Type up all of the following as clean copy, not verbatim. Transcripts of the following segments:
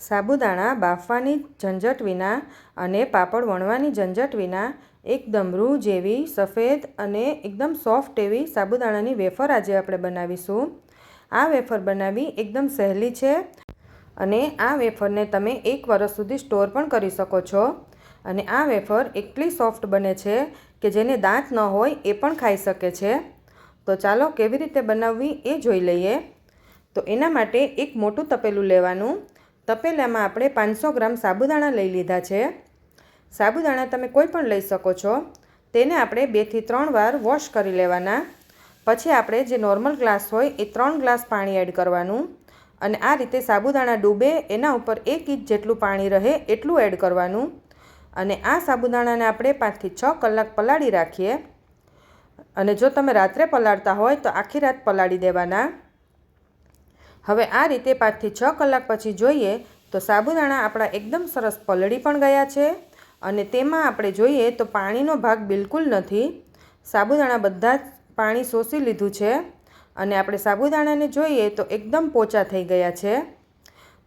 સાબુદાણા બાફવાની ઝંઝટ વિના અને પાપડ વણવાની ઝંઝટ વિના એકદમ રૂ જેવી સફેદ અને એકદમ સોફ્ટ એવી સાબુદાણાની વેફર આજે આપણે બનાવીશું। આ વેફર બનાવવી એકદમ સહેલી છે અને આ વેફરને તમે 1 વર્ષ સુધી સ્ટોર પણ કરી શકો છો અને આ વેફર એટલી સોફ્ટ બને છે કે જેને દાંત ન હોય એ પણ ખાઈ શકે છે। તો ચાલો કેવી રીતે બનાવવી એ જોઈ લઈએ। તો એના માટે એક મોટું તપેલું લેવાનું। તપેલામાં આપણે 500 ગ્રામ સાબુદાણા લઈ લીધા છે। સાબુદાણા તમે કોઈ પણ લઈ શકો છો। તેને આપણે 2 થી 3 વાર વોશ કરી લેવાના। પછી આપણે જે નોર્મલ ગ્લાસ હોય એ 3 ગ્લાસ પાણી એડ કરવાનું અને આ રીતે સાબુદાણા ડૂબે એના ઉપર 1 ઇંચ જેટલું પાણી રહે એટલું એડ કરવાનું અને આ સાબુદાણાને આપણે 5 થી 6 કલાક પલાળી રાખીએ। અને જો તમે રાત્રે પલાળતા હોય તો આખી રાત પલાળી દેવાના। હવે આ રીતે 5 થી 6 કલાક પછી જોઈએ તો સાબુદાણા આપણા એકદમ સરસ પલળી પણ ગયા છે અને તેમાં આપણે જોઈએ તો પાણીનો ભાગ બિલકુલ નથી। સાબુદાણા બધા જ પાણી શોષી લીધું છે અને આપણે સાબુદાણાને જોઈએ તો એકદમ પોચા થઈ ગયા છે।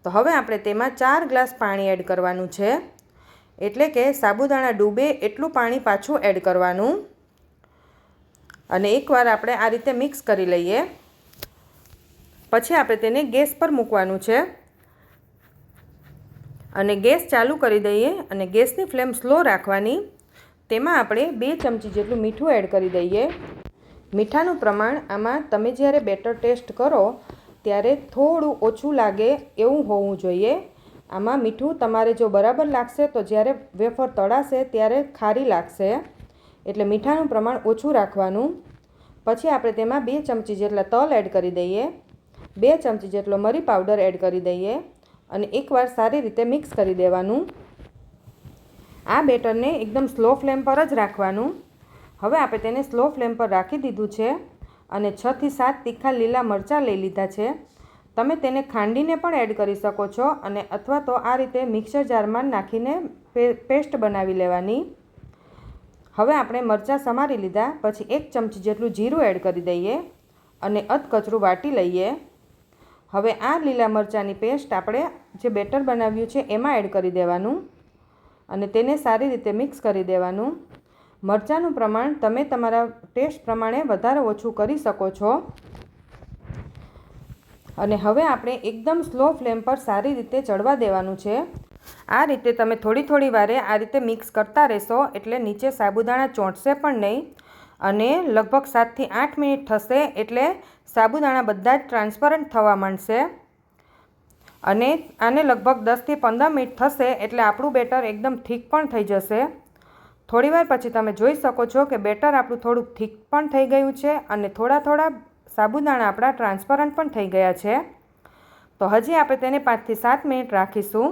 તો હવે આપણે તેમાં 4 ગ્લાસ પાણી એડ કરવાનું છે, એટલે કે સાબુદાણા ડૂબે એટલું પાણી પાછું એડ કરવાનું અને એકવાર આપણે આ રીતે મિક્સ કરી લઈએ। પછી આપણે તેને ગેસ પર મૂકવાનું છે અને ગેસ ચાલુ કરી દઈએ અને ગેસની ફ્લેમ સ્લો રાખવાની। તેમાં આપણે 2 ચમચી જેટલું મીઠું એડ કરી દઈએ। મીઠાનું પ્રમાણ આમાં તમે જ્યારે બેટર ટેસ્ટ કરો ત્યારે થોડું ઓછું લાગે એવું હોવું જોઈએ। આમાં મીઠું તમારે જો બરાબર લાગશે તો જ્યારે વેફર તળાશે ત્યારે ખારી લાગશે, એટલે મીઠાનું પ્રમાણ ઓછું રાખવાનું। પછી આપણે તેમાં 2 ચમચી જેટલા તલ એડ કરી દઈએ, 2 ચમચી જેટલો મરી પાવડર એડ કરી દઈએ અને એકવાર સારી રીતે મિક્સ કરી દેવાનું। આ બેટરને એકદમ સ્લો ફ્લેમ પર જ રાખવાનું। હવે આપણે તેને સ્લો ફ્લેમ પર રાખી દીધું છે અને 6 થી 7 તીખા લીલા મરચાં લઈ લીધા છે। તમે તેને ખાંડીને પણ એડ કરી શકો છો અને અથવા તો આ રીતે મિક્સર જારમાં નાખીને પેસ્ટ બનાવી લેવાની। હવે આપણે મરચાં સમારી લીધા પછી 1 ચમચી જેટલું જીરું એડ કરી દઈએ અને અધકચરું વાટી લઈએ। હવે આ લીલા મરચાંની પેસ્ટ આપણે જે બેટર બનાવ્યું છે એમાં એડ કરી દેવાનું અને તેને સારી રીતે મિક્સ કરી દેવાનું। મરચાંનું પ્રમાણ તમે તમારા ટેસ્ટ પ્રમાણે વધારે ઓછું કરી શકો છો અને હવે આપણે એકદમ સ્લો ફ્લેમ પર સારી રીતે ચડવા દેવાનું છે। આ રીતે તમે થોડી વારે આ રીતે મિક્સ કરતા રહેશો એટલે નીચે સાબુદાણા ચોંટશે પણ નહીં અને લગભગ 7 થી 8 મિનિટ થશે એટલે સાબુદાણા બધા જ ટ્રાન્સપરન્ટ થવા માંડશે અને આને લગભગ 10 થી 15 મિનિટ થશે એટલે આપણું બેટર એકદમ થીક પણ થઈ જશે। થોડીવાર પછી તમે જોઈ શકો છો કે બેટર આપણું થોડુંક થીક પણ થઈ ગયું છે અને થોડા સાબુદાણા આપણા ટ્રાન્સપરન્ટ પણ થઈ ગયા છે। તો હજી આપણે તેને 5 થી 7 મિનિટ રાખીશું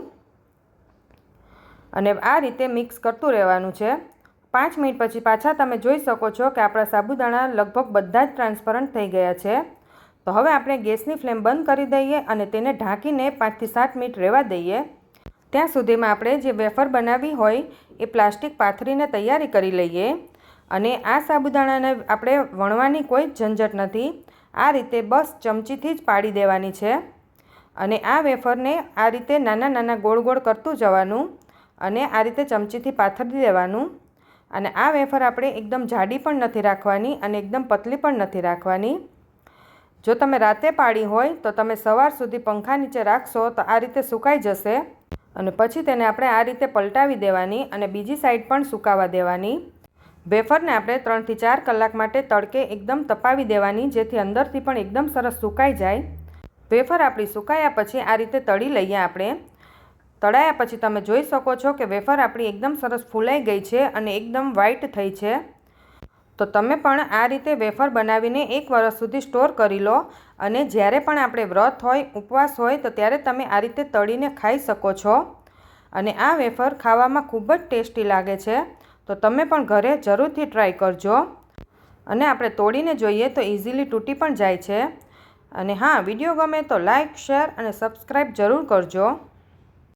અને આ રીતે મિક્સ કરતું રહેવાનું છે। 5 મિનિટ પછી પાછા તમે જોઈ શકો છો કે આપણા સાબુદાણા લગભગ બધા જ ટ્રાન્સપરન્ટ થઈ ગયા છે। તો હવે આપણે ગેસની ફ્લેમ બંધ કરી દઈએ અને તેને ઢાંકીને 5 થી 7 મિનિટ રહેવા દઈએ। ત્યાં સુધીમાં આપણે જે વેફર બનાવી હોય એ પ્લાસ્ટિક પાથરીને તૈયારી કરી લઈએ અને આ સાબુદાણાને આપણે વણવાની કોઈ જ ઝંઝટ નથી। આ રીતે બસ ચમચીથી જ પાડી દેવાની છે અને આ વેફરને આ રીતે નાના ગોળ ગોળ કરતું જવાનું અને આ રીતે ચમચીથી પાથરી દેવાનું અને આ વેફર આપણે એકદમ જાડી પણ નથી રાખવાની અને એકદમ પતલી પણ નથી રાખવાની। જો તમે રાતે પાડી હોય તો તમે સવાર સુધી પંખા નીચે રાખશો તો આ રીતે સુકાઈ જશે અને પછી તેને આપણે આ રીતે પલટાવી દેવાની અને બીજી સાઈડ પણ સુકાવા દેવાની। વેફરને આપણે 3 થી 4 કલાક માટે તડકે એકદમ તપાવી દેવાની જેથી અંદરથી પણ એકદમ સરસ સુકાઈ જાય। વેફર આપણી સુકાયા પછી આ રીતે તળી લઈએ આપણે। તળાયા પછી તમે જોઈ શકો છો કે વેફર આપણી એકદમ સરસ ફૂલાઈ ગઈ છે અને એકદમ વ્હાઈટ થઈ છે। તો તમે પણ આ રીતે વેફર બનાવીને 1 વર્ષ સુધી સ્ટોર કરી લો અને જ્યારે પણ આપણે વ્રત હોય ઉપવાસ હોય તો ત્યારે તમે આ રીતે તળીને ખાઈ શકો છો અને આ વેફર ખાવામાં ખૂબ જ ટેસ્ટી લાગે છે। તો તમે પણ ઘરે જરૂરથી ટ્રાય કરજો અને આપણે તોડીને જોઈએ તો ઇઝીલી તૂટી પણ જાય છે। અને હા, વિડીયો ગમે તો લાઇક, શેર અને સબસ્ક્રાઈબ જરૂર કરજો।